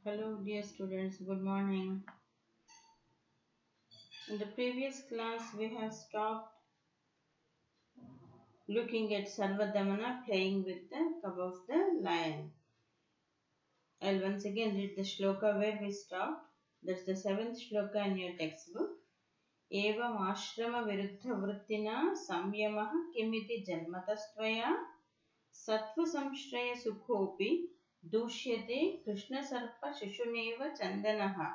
Hello, dear students, good morning. In the previous class, we have stopped looking at Sarvadamana playing with the cub of the lion. I'll once again read the shloka where we stopped. That's the seventh shloka in your textbook. Evam ashrama viruddha vrittina samyamah kimiti janmatastvaya sattva samshraya sukhopi dushyate krishna sarpa shishuneva chandanaha.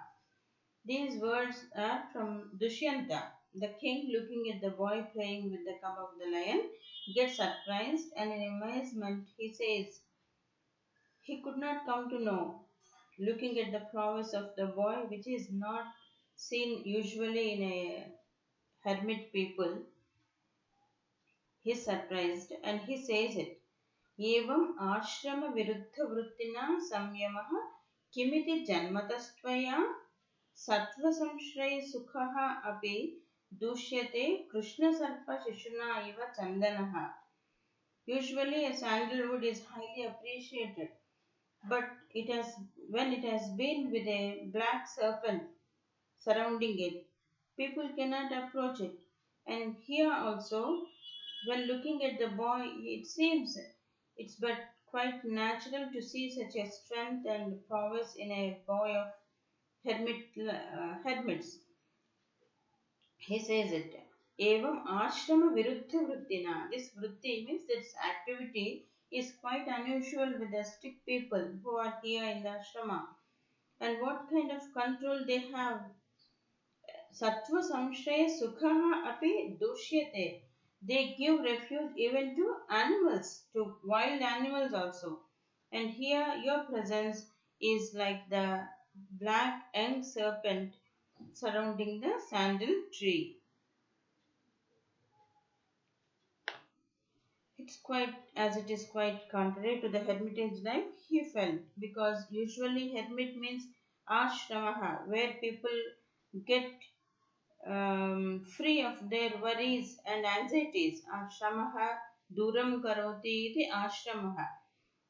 These words are from Dushyanta. The king, looking at the boy playing with the cub of the lion, gets surprised and in amazement he says, he could not come to know. Looking at the prowess of the boy, which is not seen usually in a hermit people, he is surprised and he says it. Evam ashrama viruddha vrittina samyamaha kimiti janmatastvaya सत्त्वसंश्रय सुखः अपि दूष्यते कृष्णसर्प शिशुना इव चन्दनः. Usually a sandalwood is highly appreciated, but when it has been with a black serpent surrounding it, people cannot approach it. And here also, when looking at the boy, it seems it's but quite natural to see such a strength and prowess in a boy of hermits. He says it. Evam ashrama viruddha vrittina. This vritti means this activity is quite unusual with the strict people who are here in the ashrama. And what kind of control they have? Sattva samshraya sukhaha api dushyate. They give refuge even to animals, to wild animals also. And here your presence is like the black young serpent surrounding the sandal tree. It is quite contrary to the hermitage life he felt, because usually hermit means ashramaha, where people get free of their worries and anxieties. Ashramaha duram karoti iti ashramaha,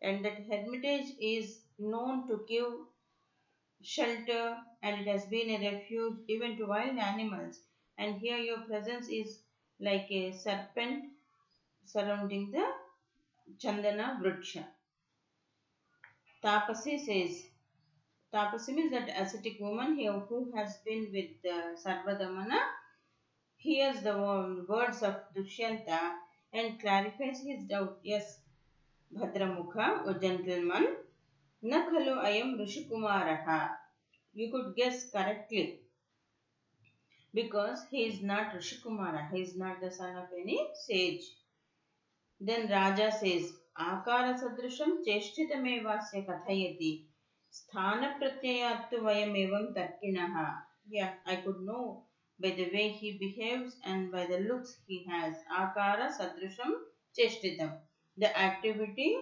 and that hermitage is known to give shelter and it has been a refuge even to wild animals. And here your presence is like a serpent surrounding the Chandana Vriksha. Tapasi says, Tapasi means that ascetic woman here who has been with Sarvadamana hears the words of Dushyanta and clarifies his doubt. Yes, Bhadramukha, a gentleman, na khalu ayam Rishikumarah. You could guess correctly because he is not Rishikumara, he is not the son of any sage. Then Raja says, Akara sadrisham cheshtitamevasya kathayati sthana pratyayattu vayamevam tarkinaha. Yeah, I could know by the way he behaves and by the looks he has. Akara sadrisham cheshtitam. The activity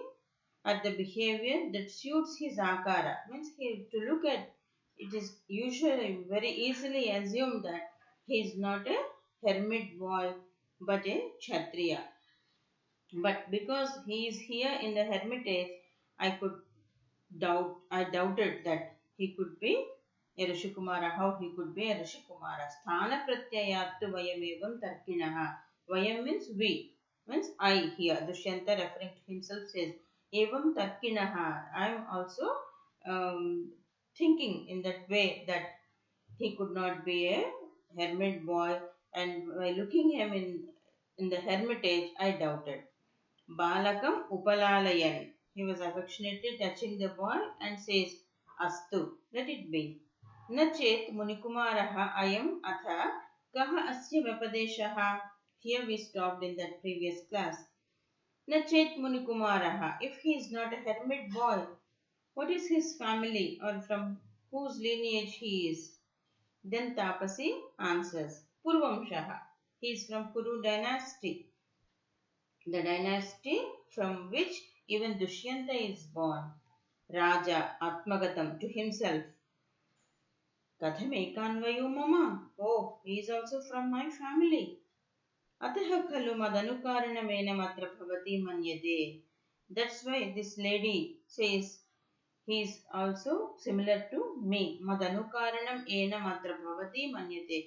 or the behavior that suits his akara. Means to look at it is usually very easily assumed that he is not a hermit boy but a kshatriya. But because he is here in the hermitage, I doubted that he could be a Rishikumara, how he could be a Rishikumara. Sthana pratyayattu vayamevam tarkinaha. Vayam means we, means I here. Dushyanta referring to himself says, evam tarkinaha. I am also thinking in that way that he could not be a hermit boy, and by looking him in the hermitage, I doubted. Balakam upalalayan. He was affectionately touching the boy and says, Astu, let it be. Nachet Munikumaraha ayam atha kaha asya vapadeshaha. Here we stopped in that previous class. Nachet Munikumaraha. If he is not a hermit boy, what is his family or from whose lineage he is? Then Tapasi answers, Purvamshaha. He is from Kuru dynasty, the dynasty from which even Dushyanta is born. Raja Atmagatam to himself. Kathamekanvayo mama. Oh, he is also from my family. Ataha khalu madanukaranamena matra bhavati manyade. That's why this lady says he is also similar to me. Madanukaranam ena matra bhavati manyate.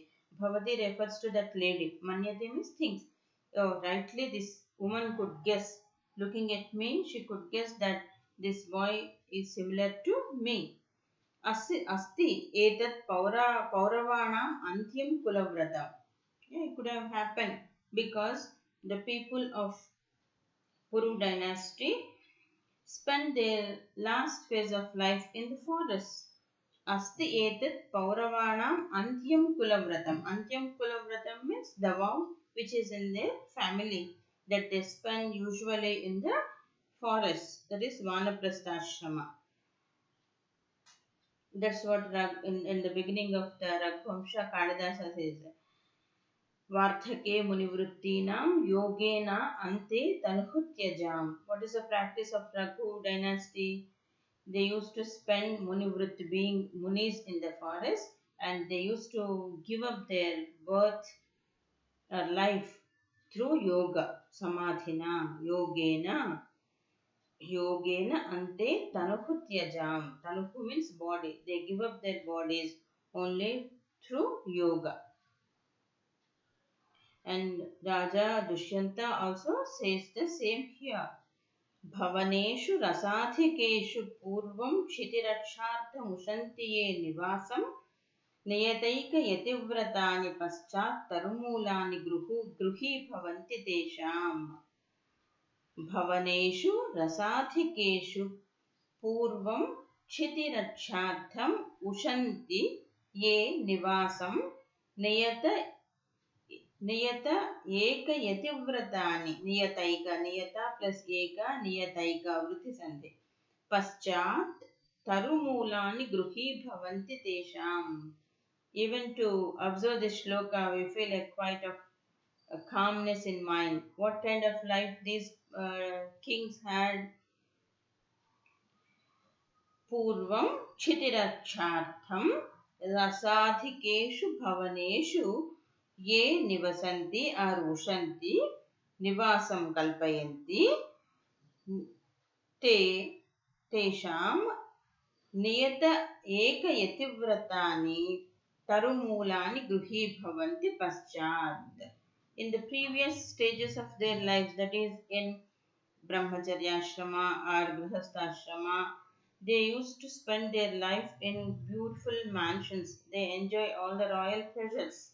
Bhavati refers to that lady. Manyate means thinks. Oh, rightly this woman could guess. Looking at me, she could guess that this boy is similar to me. Asti etat Pauravanam Antyam Kulavrata. Yeah, it could have happened because the people of Puru dynasty spent their last phase of life in the forest. Asti etat Pauravanam Antyam Kulavratam. Antyam Kulavratam means the vow which is in their family that they spend usually in the forest. That is Vanaprastha. That's what in the beginning of the Raghuvamsha Kalidasa says. Varthake Munivrittinam Yogena Ante Tanhutyajam. What is the practice of Raghu dynasty? They used to spend Munivrit being Munis in the forest and they used to give up their birth or life through yoga. Samadhina, Yogena ante tanuhu tyajam. Tanuhu means body. They give up their bodies only through yoga. And Raja Dushyanta also says the same here. Bhavaneshu rasathikeshu purvam kshitiraksharthamushanti ye nivasam niyataika yativratani paschat tarumulani gruhi bhavanti tesham. Bhavaneshu rasathikeshu पूर्वं क्षितिरक्षार्थम् उशन्ति ये निवासं नियत नियत एकयतिव्रतानि नियता plus एक नियतैक वृत्ति सन्ति पश्चात् तरुमूलानि गृही भवन्ति तेषाम्. Even to observe this shloka we feel a quite of a calmness in mind. What kind of life these kings had? पूर्वं क्षितिरक्षार्थं रसाधिकेषु भवनेषु ये निवसन्ति उशन्ति निवासं कल्पयन्ति तेषां नियत एकयतिव्रतानि तरumulani गृही भवन्ति पश्चात्. In the previous stages of their lives, that is in brahmacharya ashrama or grihastha they used to spend their life in beautiful mansions. They enjoy all the royal pleasures.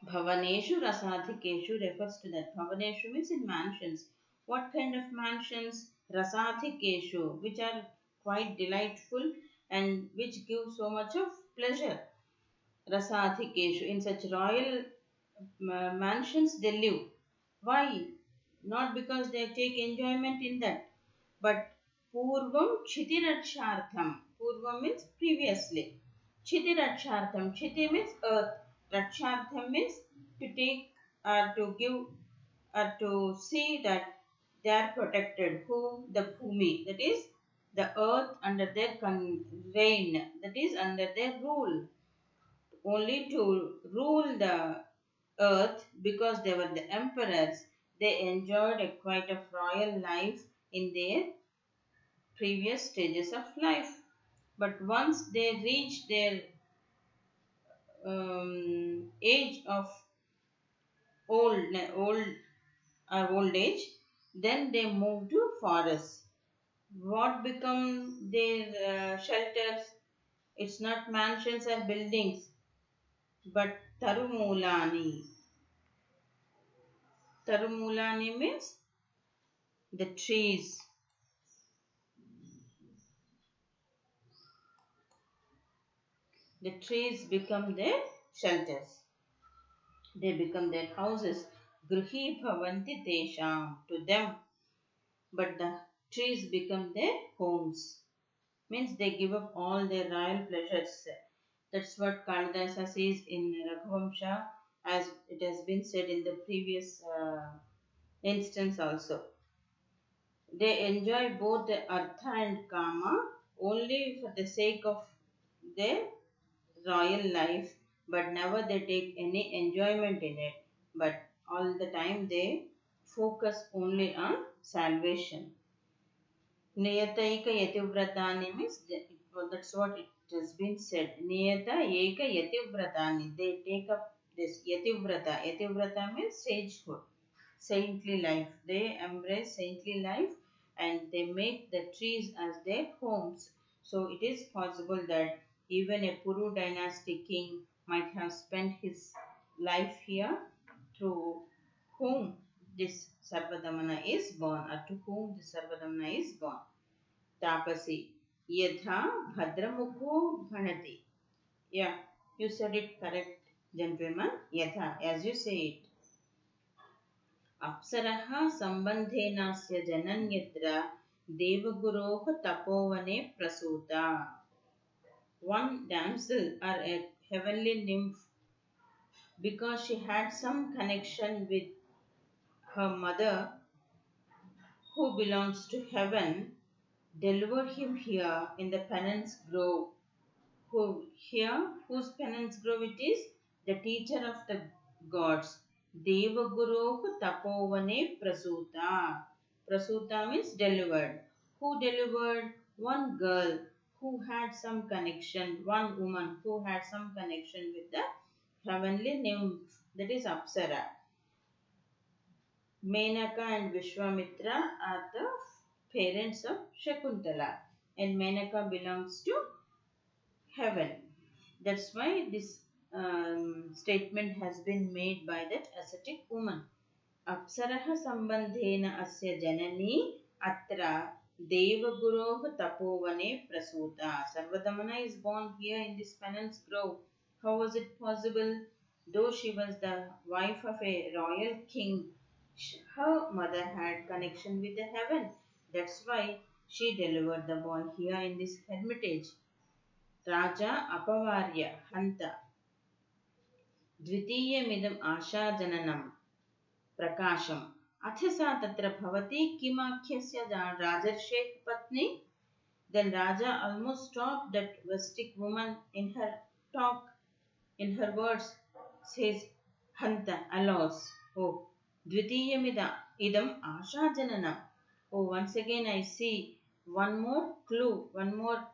Bhavaneshu rasathikeshu refers to that. Bhavaneshu means in mansions. What kind of mansions? Rasathikeshu, which are quite delightful and which give so much of pleasure. Rasathikeshu, in such royal mansions they live. Why? Not because they take enjoyment in that, but Purvam Kshitirakshartham. Purvam means previously. Kshitirakshartham. Kshiti means earth. Rakshartham means to take or to give or to see that they are protected. Who? The Bhumi. That is the earth under their reign. That is under their rule. Only to rule the earth because they were the emperors. They enjoyed quite a royal life in their previous stages of life. But once they reach their age of old age, then they move to forests. What become their shelters? It's not mansions or buildings, but tarumulani. Tarumulani means the trees. The trees become their shelters. They become their houses. Gruhi bhavanti tesham, to them. But the trees become their homes. Means they give up all their royal pleasures. That's what Kalidasa says in Raghuvamsha, as it has been said in the previous instance also. They enjoy both the artha and kama only for the sake of their royal life, but never they take any enjoyment in it. But all the time they focus only on salvation. Niyata eka yativratani means that's what it has been said. Niyata eka yativratani. They take up this yativrata. Yativrata means sagehood, saintly life. They embrace saintly life and they make the trees as their homes. So it is possible that even a Puru dynasty king might have spent his life here, through whom this Sarvadamana is born, or to whom this Sarvadamana is born. Tapasi. Yatha Bhadramukho Bhanati. Yeah, you said it correct, gentlemen. Yatha, as you say it. Apsaraha Sambandhenasya Jananyatra Devaguroh Tapovane Prasuta. One damsel or a heavenly nymph, because she had some connection with her mother who belongs to heaven, delivered him here in the penance grove. Who here, whose penance grove it is? The teacher of the gods. Devaguroh Tapovane Prasuta. Prasuta means delivered. Who delivered? One girl who had some connection, one woman who had some connection with the heavenly nymph, that is Apsara. Menaka and Vishwamitra are the parents of Shakuntala, and Menaka belongs to heaven. That's why this statement has been made by that ascetic woman. Apsaraha sambandhena asya janani atra devaguroh tapovane prasuta. Sarvadamana is born here in this penance grove. How was it possible? Though she was the wife of a royal king, her mother had connection with the heaven. That's why she delivered the boy here in this hermitage. Raja Apavarya Hanta द्वितीयमिदम् आशाजननं प्रकाशम् अथ सा तत्र भवति किमाख्यस्य राजर्षेः पत्नी. Then Raja almost stopped that rustic woman in her talk, in her words, says, Hanta, alas. Oh, Dvitiyamida idam ashajananam. Oh, once again I see one more clue, one more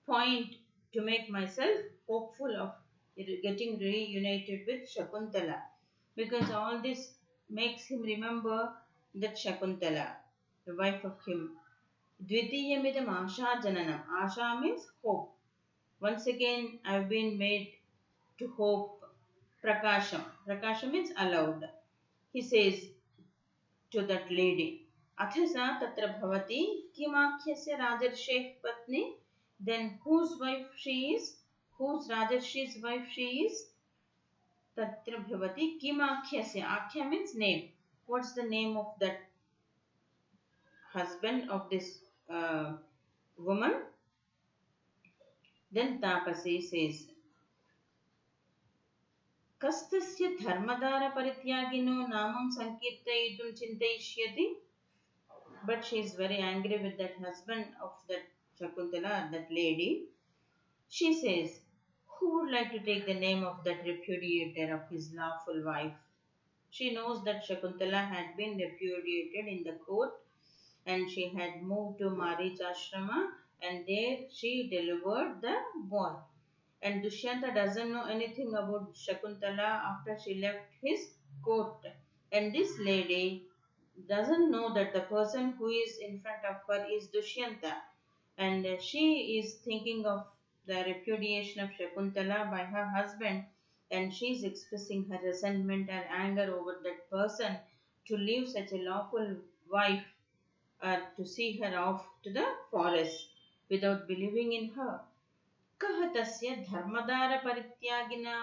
point to make myself hopeful of getting reunited with Shakuntala, because all this makes him remember that Shakuntala, the wife of him. Dvitiyamidam Asha Jananam. Asha means hope. Once again, I have been made to hope. Prakasham. Prakasham means allowed. He says to that lady, Athasa tatra bhavati kimakhyasya rajarsheh patni. Then whose wife she is? Whose rajarshi's wife she is? Tatra bhavati kimakhyasya. Akhya means name. What's the name of that husband of this woman? Then Tapasi says, Kastasya dharmadara parityagino namam sankirtayitum chintayishyati. But she is very angry with that husband of that Shakuntala, that lady. She says, who would like to take the name of that repudiator of his lawful wife? She knows that Shakuntala had been repudiated in the court and she had moved to Maricashrama, and there she delivered the boy. And Dushyanta doesn't know anything about Shakuntala after she left his court. And this lady doesn't know that the person who is in front of her is Dushyanta. And she is thinking of the repudiation of Shakuntala by her husband, and she is expressing her resentment and anger over that person to leave such a lawful wife, to see her off to the forest without believing in her. कः तस्य धर्मदारपरित्यागिनः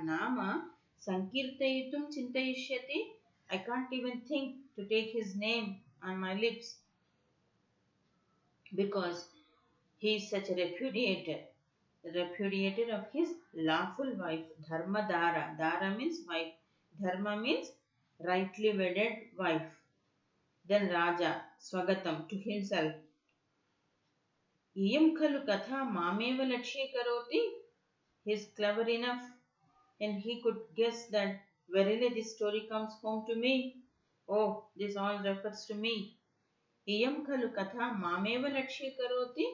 नाम संकीर्तयितुं चिन्तयिष्यति. I can't even think to take his name on my lips, because he is such a repudiator of his lawful wife. Dharmadara. Dara means wife. Dharma means rightly wedded wife. Then Raja, Swagatam, to himself. Iyam khalu katha mameva lakshye karoti. He is clever enough and he could guess that verily this story comes home to me. Oh, this all refers to me. Iyam khalu katha mameva lakshyekaroti.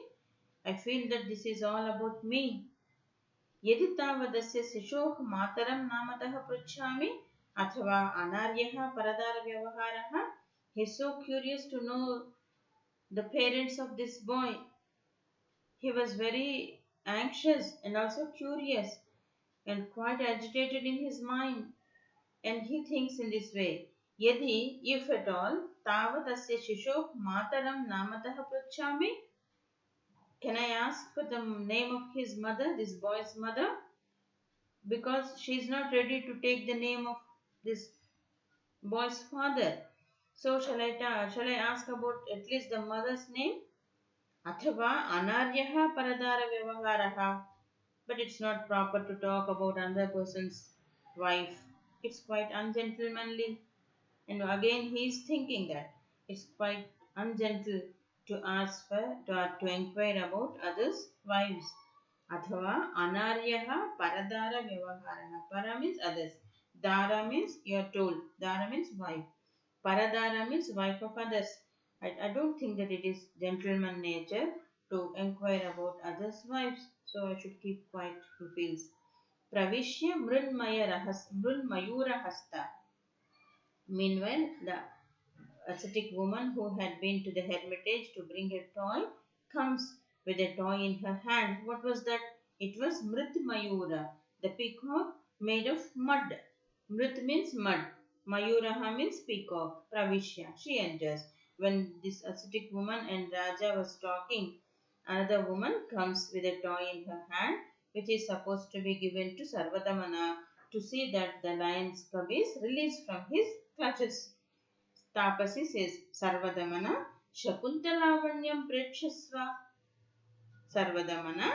I feel that this is all about me. यदि तावदस्य शिशोः मातरं नामतः पृच्छामि अथवा अनार्यः परदारव्यवहारः. He is so curious to know the parents of this boy. He was very anxious and also curious and quite agitated in his mind. And he thinks in this way. Yadi, if at all, tavat shisho mataram namatah pruchami. Can I ask for the name of his mother, this boy's mother? Because she is not ready to take the name of this boy's father. So shall I ask about at least the mother's name? Athava anaryaha paradara vyavaharaha. But it's not proper to talk about another person's wife. It's quite ungentlemanly. And again, he is thinking that it's quite ungentle to ask for, to inquire about others' wives. Athava anaryaha paradara vyavaharaha. Para means others. Dara means you're told. Dara means wife. Paradara means wife of others. I don't think that it is gentleman nature to inquire about others' wives. So I should keep quiet, he feels. Pravishya mrunmayura hasta. Meanwhile, the ascetic woman who had been to the hermitage to bring a toy comes with a toy in her hand. What was that? It was Mrit Mayura, the peacock made of mud. Mrit means mud. Mayuraha means peacock. Pravishya. She enters. When this ascetic woman and Raja was talking, another woman comes with a toy in her hand, which is supposed to be given to Sarvadamana to see that the lion's cub is released from his clutches. Tapasi says, Sarvadamana, Shakuntalavanyam Prekshasva. Sarvadamana,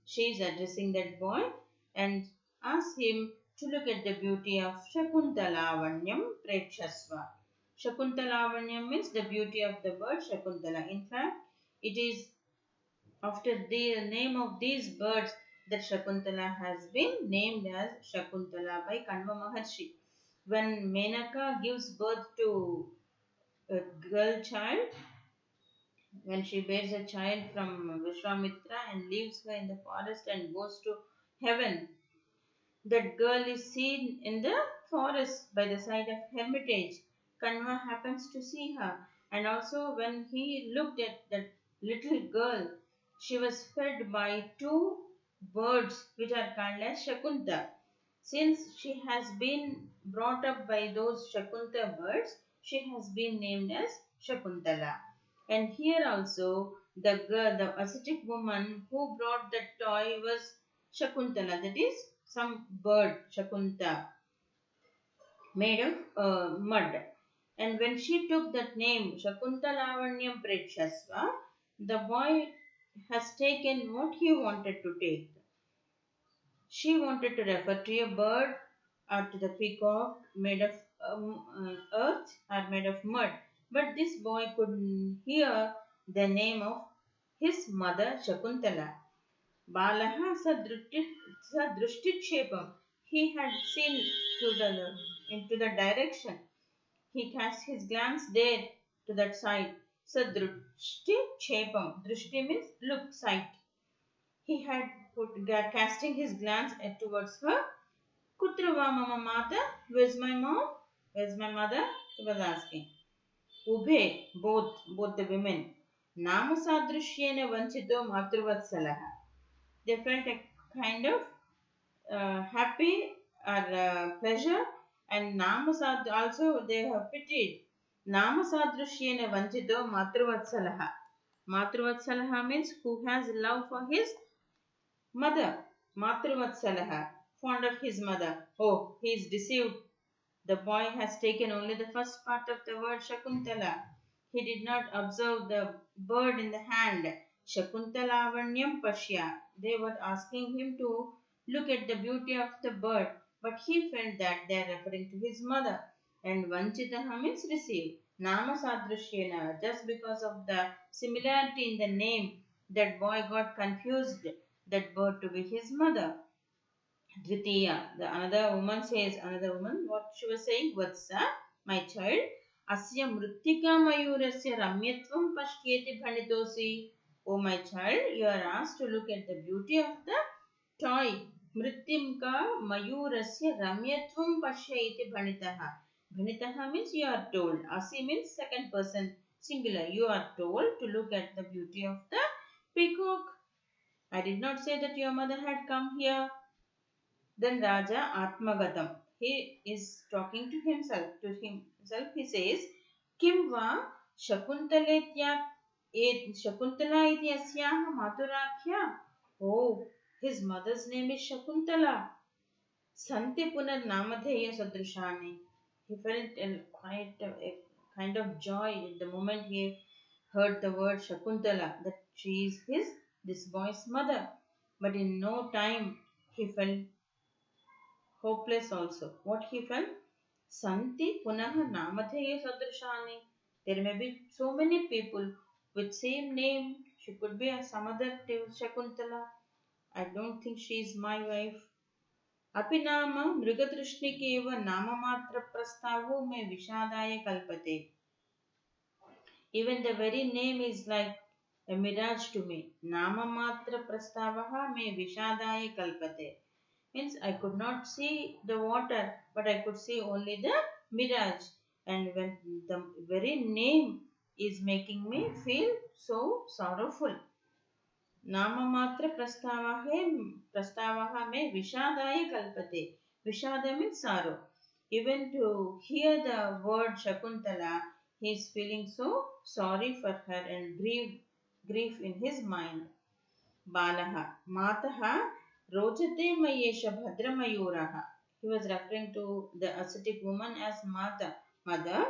she is addressing that boy and asks him to look at the beauty of Shakuntalavanyam Prekshasva. Shakuntalavanyam means the beauty of the bird Shakuntala. In fact, it is after the name of these birds that Shakuntala has been named as Shakuntala by Kanva Maharshi. When Menaka gives birth to a girl child, when she bears a child from Vishwamitra and leaves her in the forest and goes to heaven, that girl is seen in the forest by the side of hermitage. Kanva happens to see her, and also when he looked at that little girl, she was fed by two birds which are called as Shakunta. Since she has been brought up by those Shakunta birds, she has been named as Shakuntala. And here also the girl, the ascetic woman who brought that toy was Shakuntala, that is some bird, Shakunta, made of mud. And when she took that name, Shakuntalavanyam Prekshasva, the boy has taken what he wanted to take. She wanted to refer to a bird or to the peacock made of earth or made of mud. But this boy could hear the name of his mother Shakuntala. Balaha sadrushtichepam. He had seen into the direction. He cast his glance there to that side. Sadrushtichepam. Drushti means look, sight. He had casting his glance towards her. Kutrava mama mata? Where's my mom? Where's my mother? He was asking. Ubhe, both the women. Namasadrishyena vanchito matruvatsalaha. They felt a kind of happy or pleasure, and Namasad also they have pitied. Namasadrishyena vanchito matruvatsalaha. Matruvatsalaha means who has love for his mother. Matruvatsalaha, fond of his mother. Oh, he is deceived. The boy has taken only the first part of the word Shakuntala. He did not observe the bird in the hand. Shakuntalavanyam Pashya. They were asking him to look at the beauty of the bird, but he felt that they are referring to his mother. And Vanchitaha means receive. Nama Sadrishyena. Just because of the similarity in the name, that boy got confused that bird to be his mother. Dvitiya, the another woman says, what she was saying, Vatsa, my child, अस्य मृत्तिकामयूरस्य रम्यत्वं पश्येति भणितोऽसि. O my child, you are asked to look at the beauty of the toy. मृत्तिका मयूरस्य रम्यत्वं पश्य इति भणितः. Bhanitah means you are told. Asi means second person singular. You are told to look at the beauty of the peacock. I did not say that your mother had come here. Then Raja Atmagatam. He is talking to himself. He says, Kim va Shakuntala iti asyaha maturakhya. Oh, his mother's name is Shakuntala. Santi punar namadheya sadrishani. He felt quite a kind of joy at the moment he heard the word Shakuntala, that she is this boy's mother. But in no time he felt hopeless also. What he felt? Santi punaha namadheya sadrishani. There may be so many people with same name. She could be some other Shakuntala. I don't think she is my wife. अपि नाम मृगतृष्णिकेव नाममात्रप्रस्तावो मे विषादाय कल्पते. Even the very name is like a mirage to me. नाममात्रप्रस्तावः मे विषादाय कल्पते. Means I could not see the water, but I could see only the mirage. And when the very name is making me feel so sorrowful. नाममात्र प्रस्तावः में विषादाय कल्पते. Vishada means sorrow. Even to hear the word Shakuntala, he is feeling so sorry for her and grief in his mind. Balaha Mataha Rojate Mayesha Bhadramayuraha. He was referring to the ascetic woman as Mata, mother.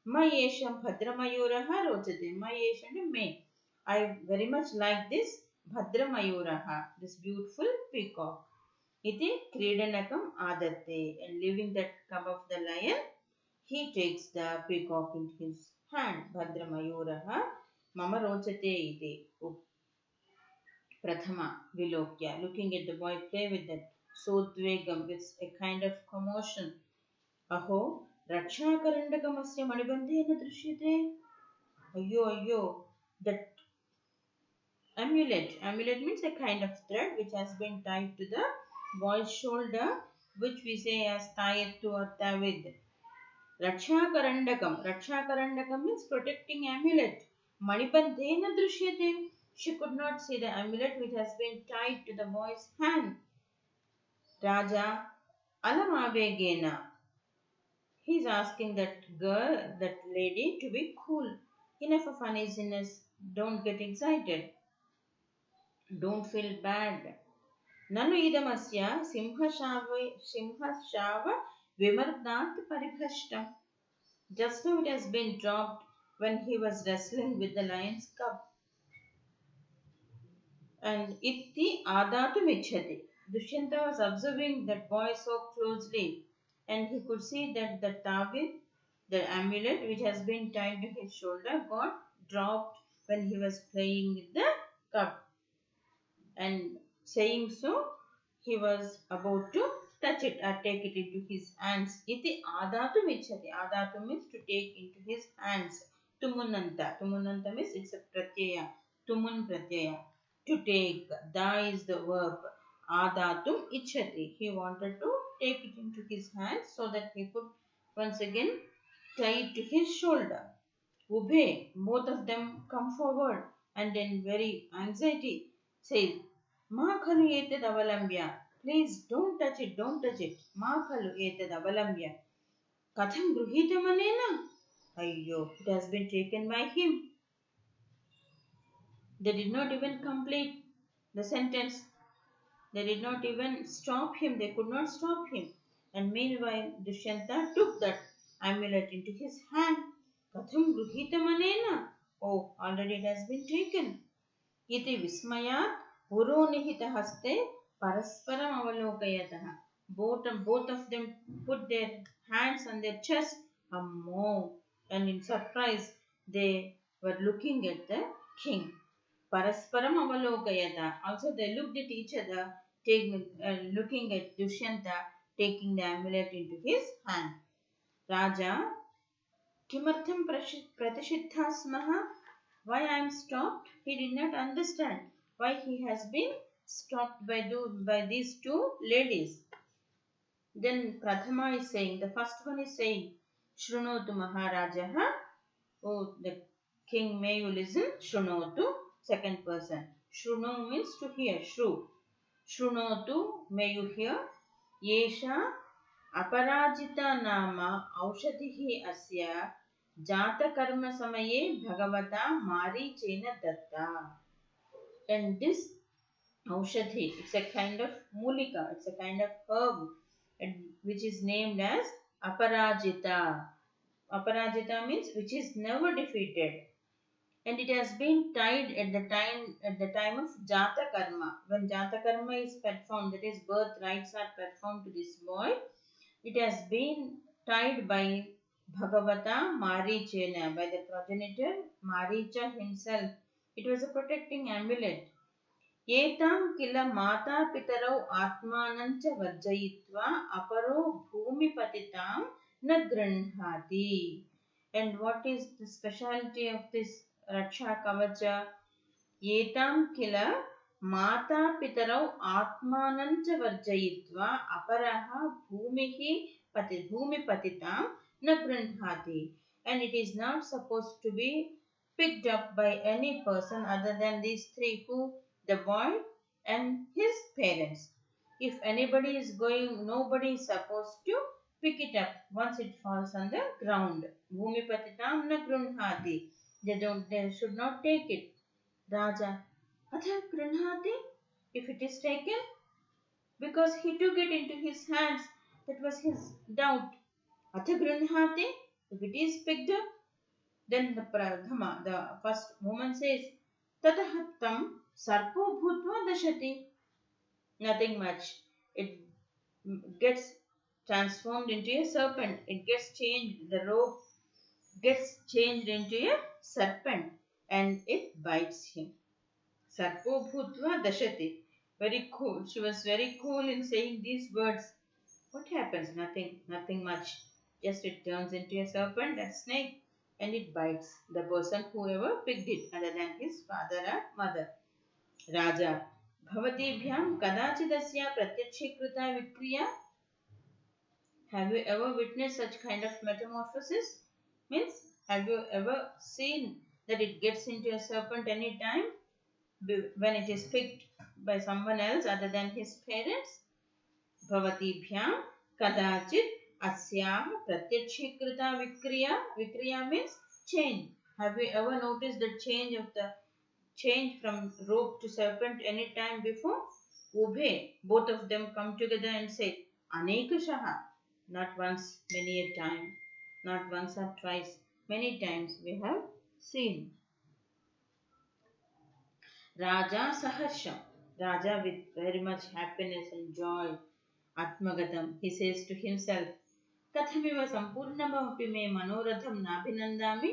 Mayesha Bhadramayuraha Rojate. Mayesh and May. I very much like this Bhadramayuraha, this beautiful peacock. Iti Kridanakam Adate. And leaving that cub of the lion, he takes the peacock in his hand. Bhadramayuraha Mama Rojate iti. Prathama Vilokya. Looking at the boy play with that Sodvegam, with a kind of commotion. Aho Rakshakarandakamastya Manibandhena Drishyate. Ayyo, that amulet. Amulet means a kind of thread which has been tied to the boy's shoulder, which we say as tayettu or tavid. Rakshakarandakamam. Rakshakarandakamam means protecting amulet. Manibandhena Drishyate. She could not see the amulet which has been tied to the boy's hand. Raja Alamavegena. He is asking that girl, that lady, to be cool. Enough of uneasiness. Don't get excited. Don't feel bad. Nanu idamasya simhashava vimardat paribhrashtam. Just now it has been dropped when he was wrestling with the lion's cub. And itti adatum ichhati. Dushyanta was observing that boy so closely, and he could see that the tawid, the amulet which has been tied to his shoulder, got dropped when he was playing with the cup. And saying so, he was about to touch it or take it into his hands. Iti adatum ichhati. Adatum means to take into his hands. Tumunanta. Tumunanta means it's a pratyaya. Tumun pratyaya. To take. Da is the verb. Adatum ichhati. He wanted to take it into his hands so that he could once again tie it to his shoulder. Ubhe. Both of them come forward and in very anxiety says, Ma khalu etad avalambya. Please don't touch it, don't touch it. Ma khalu etad avalambya. Katham gruhita manena. Ayyo, it has been taken by him. They did not even complete the sentence. They did not even stop him. They could not stop him. And meanwhile, Dushyanta took that amulet into his hand. Katham gruhita manena. Oh, already it has been taken. Iti vismayat puronihitahaste parasparam avalokayatah. Both of them put their hands on their chest. Ammo. And in surprise, they were looking at the king. Parasparam avalokayatah. Also, they looked at each other, looking at Dushyanta taking the amulet into his hand. Raja Kimartham pratishiddha smaha? Why I am stopped? He did not understand why he has been stopped by these two ladies. Then Prathama is saying, the first one is saying, Shrunotu Maharajaha. Oh, the king, may you listen. Shrunotu. Second person. Shruno means to hear. Shru. Shrunotu, may you hear. Yesha aparajita nama aushadhihi asya jatakarma samaye bhagavata marichena datta. And this aushadhi, it's a kind of mulika, it's a kind of herb which is named as aparajita. Aparajita means which is never defeated. And it has been tied at the time of Jata Karma. When Jata Karma is performed, that is birth rites are performed to this boy, it has been tied by Bhagavata Marichena, by the progenitor Maricha himself. It was a protecting amulet. Etam kila mata pitarau atmanancha varjayitva aparo bhumipatitam na granhati. And what is the specialty of this Raksha Kavacha? Etam kila mata pitarau atmanancha varjayitva aparaha bhumipatitam na granhati. And it is not supposed to be picked up by any person other than these three, who? The boy and his parents. If anybody is going, nobody is supposed to pick it up once it falls on the ground. Bhumipatitam na grunhati. They should not take it. Raja, atha grunhati? If it is taken, because he took it into his hands, that was his doubt. Atha grunhati? If it is picked up, then the Pradhama, the first woman says, Tatahattam sarpo bhutva dashati. Nothing much. It gets transformed into a serpent. It gets changed. The rope gets changed into a serpent and it bites him. Sarpo bhutva dashati. Very cool. She was very cool in saying these words. What happens? Nothing much. Just it turns into a serpent, a snake, and it bites the person whoever picked it other than his father or mother. Raja, bhavatibhyam kadachidasya pratyakshikruta vikriya. Have you ever witnessed such kind of metamorphosis? Means, have you ever seen that it gets into a serpent any time when it is picked by someone else other than his parents? Bhavatibhyam kadachit asyam pratyakshikruta vikriya. Vikriya means change. Have you ever noticed the change from rope to serpent any time before? Ubhe, both of them come together and say, Anekashaha. Not once, many a time. Not once or twice. Many times we have seen. Raja Saharsham. Raja with very much happiness and joy. Atmagatam. He says to himself, Kathamiva sampurnamapi me manoratham nabhinandami.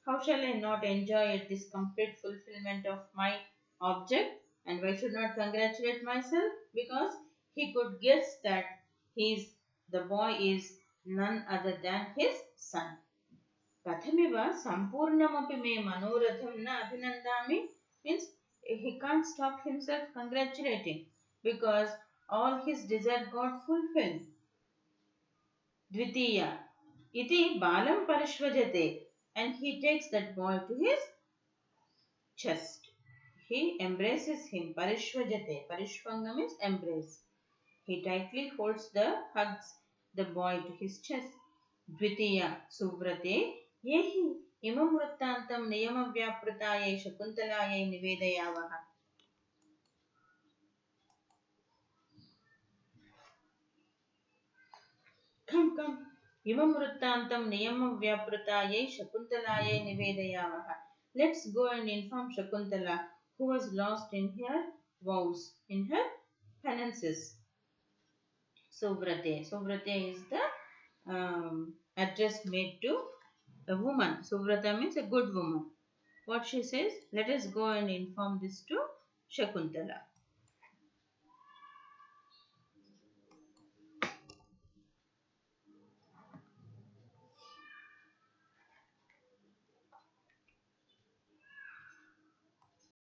How shall I not enjoy at this complete fulfillment of my object? And why should not congratulate myself? Because he could guess that the boy is none other than his son. Kathamiva sampurnamapi me manoratham na abhinandami means he can't stop himself congratulating because all his desire got fulfilled. Dvitiya iti balam parishvajate, and he takes that boy to his chest. He embraces him. Parishvajate. Parishvanga means embrace. He tightly hugs the boy to his chest. Dvitiya suvrate yehi imam vrittantam niyama vyaprataye shakuntalaye nivedayavaha. Come. Imam vrittantam niyama vyaprataye shakuntalaye nivedayavaha. Let's go and inform Shakuntala, who was lost in her vows, in her penances. Suvrate. Suvrate is the address made to a woman. Suvrata means a good woman. What she says, let us go and inform this to Shakuntala.